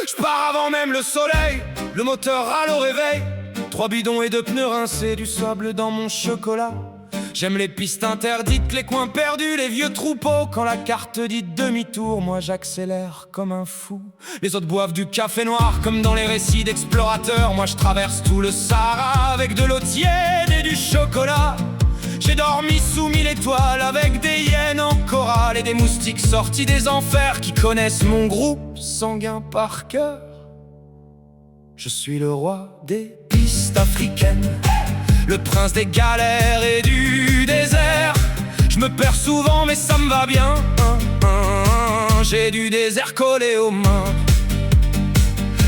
Je pars avant même le soleil, le moteur râle au réveil. 3 bidons et 2 pneus rincés, du sable dans mon chocolat. J'aime les pistes interdites, les coins perdus, les vieux troupeaux. Quand la carte dit demi-tour, moi j'accélère comme un fou. Les autres boivent du café noir comme dans les récits d'explorateurs. Moi je traverse tout le Sahara avec de l'eau tiède et du chocolat. J'ai dormi sous 1000 étoiles avec des hyènes en chorale et des moustiques sortis des enfers qui connaissent mon groupe sanguin par cœur. Je suis le roi des pistes africaines, le prince des galères et du désert. Je me perds souvent mais ça me va bien. J'ai du désert collé aux mains.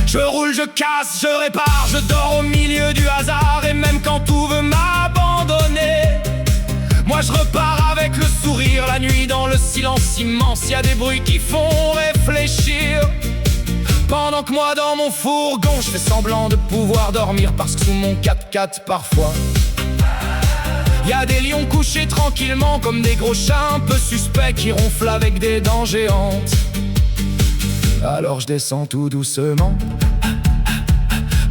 Je roule, je casse, je répare, je dors au milieu du hasard. Et même quand tout veut m'abandonner, moi je repars avec le sourire. La nuit dans le silence immense, y a des bruits qui font réfléchir. Pendant que moi dans mon fourgon, je fais semblant de pouvoir dormir. Parce que sous mon 4x4 parfois y a des lions couchés tranquillement, comme des gros chats un peu suspects qui ronflent avec des dents géantes. Alors je descends tout doucement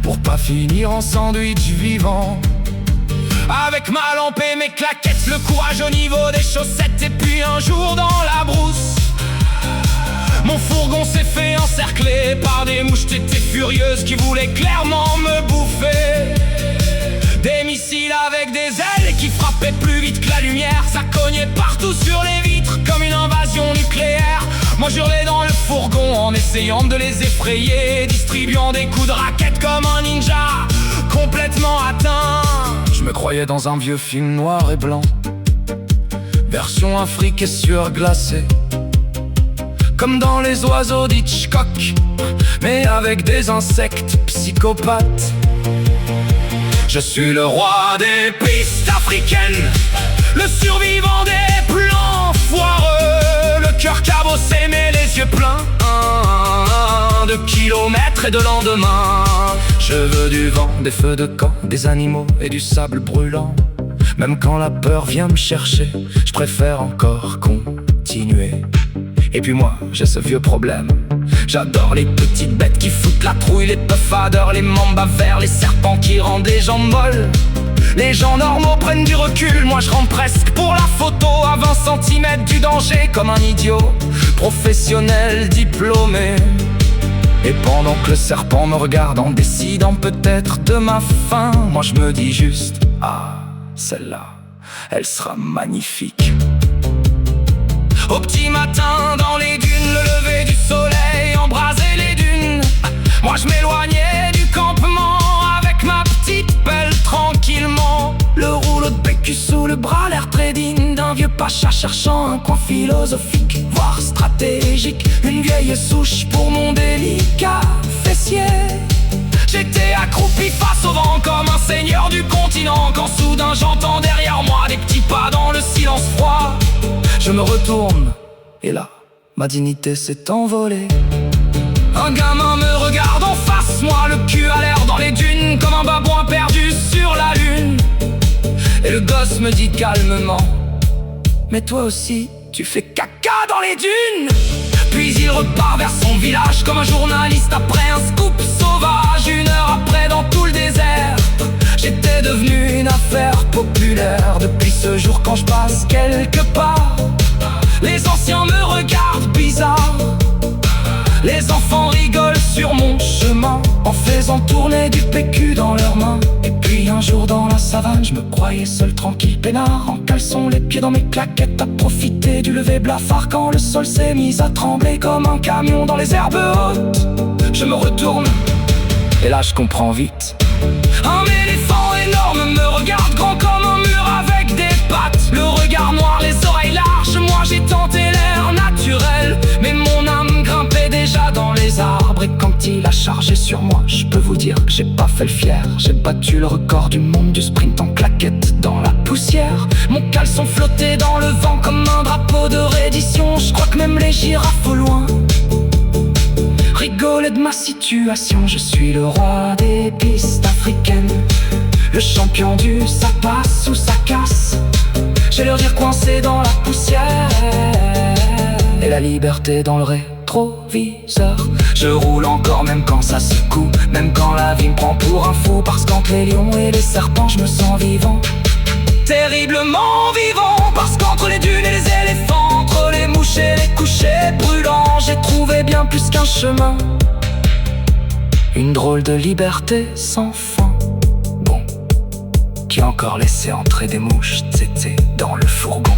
pour pas finir en sandwich vivant. Avec ma lampe et mes claquettes, le courage au niveau des chaussettes. Et puis un jour dans la brousse, mon fourgon s'est fait encercler par des mouches tétées furieuses qui voulaient clairement me bouffer. Des missiles avec des ailes qui frappaient plus vite que la lumière. Ça cognait partout sur les vitres comme une invasion nucléaire. Moi j'hurlais dans le fourgon en essayant de les effrayer, distribuant des coups de raquette comme un ninja complètement atteint. Je me croyais dans un vieux film noir et blanc, version africaine surglacée, comme dans Les Oiseaux d'Hitchcock, mais avec des insectes psychopathes. Je suis le roi des pistes africaines, le survivant des plans foireux, le cœur cabossé mais les yeux pleins de kilomètres et de lendemains. Je veux du vent, des feux de camp, des animaux et du sable brûlant. Même quand la peur vient me chercher, je préfère encore continuer. Et puis moi, j'ai ce vieux problème, j'adore les petites bêtes qui foutent la trouille, les puffadeurs, les mambas verts, les serpents qui rendent les jambes molles. Les gens normaux prennent du recul, moi je rentre presque pour la photo à 20 cm du danger comme un idiot professionnel diplômé. Et pendant que le serpent me regarde en décidant peut-être de ma fin, moi je me dis juste, ah, celle-là, elle sera magnifique. Au petit matin dans les dunes, le lever du soleil embrasait les dunes. Moi je m'éloignais du campement avec ma petite pelle tranquillement, le rouleau de PQ sous le bras, l'air très digne d'un vieux pacha cherchant un coin philosophique, voire stratégique, une vieille souche pour mon délicat fessier. J'étais accroupi face au vent comme un seigneur du continent, quand soudain j'entends derrière moi des petits pas dans le silence froid. Je me retourne, et là, ma dignité s'est envolée. Un gamin me regarde en face, moi le cul à l'air dans les dunes, comme un babouin perdu sur la lune. Et le gosse me dit calmement, mais toi aussi, tu fais caca dans les dunes. Puis il repart vers son village comme un journaliste après un scoop sauvage. 1 heure après dans tout le désert, j'étais devenu une affaire populaire. Depuis ce jour quand je passe quelque part, les anciens me regardent bizarre. Les enfants rigolent sur mon chemin en faisant tourner du PQ dans leurs mains. Et puis un jour dans la savane, je me croyais seul tranquille peinard, en caleçon les pieds dans mes claquettes, à profiter du lever blafard quand le sol s'est mis à trembler comme un camion dans les herbes hautes. Je me retourne et là je comprends vite. Un éléphant énorme me regarde grand comme un mur avec des pattes, le regard noir, les oreilles larges. Moi j'ai tenté l'air naturel, mais mon âme grimpait déjà dans les arbres. Et quand il a chargé sur moi, je peux vous dire que j'ai pas fait le fier. J'ai battu le record du monde du sprint en claquette dans la poussière. Mon caleçon flottait dans le vent comme un drapeau de reddition. Je crois que même les girafes au loin rigolaient de ma situation. Je suis le roi des pistes africaines, le champion du ça passe ou ça casse. J'ai le rire coincé dans la poussière, et la liberté dans le rétroviseur. Je roule encore même quand ça secoue, même quand la vie me prend pour un fou. Parce qu'entre les lions et les serpents je me sens vivant, terriblement vivant. Parce qu'entre les dunes et les éléphants, entre les mouches et les couchers brûlants, j'ai trouvé bien plus qu'un chemin, une drôle de liberté sans fin. Bon, qui a encore laissé entrer des mouches, c'était dans le fourgon.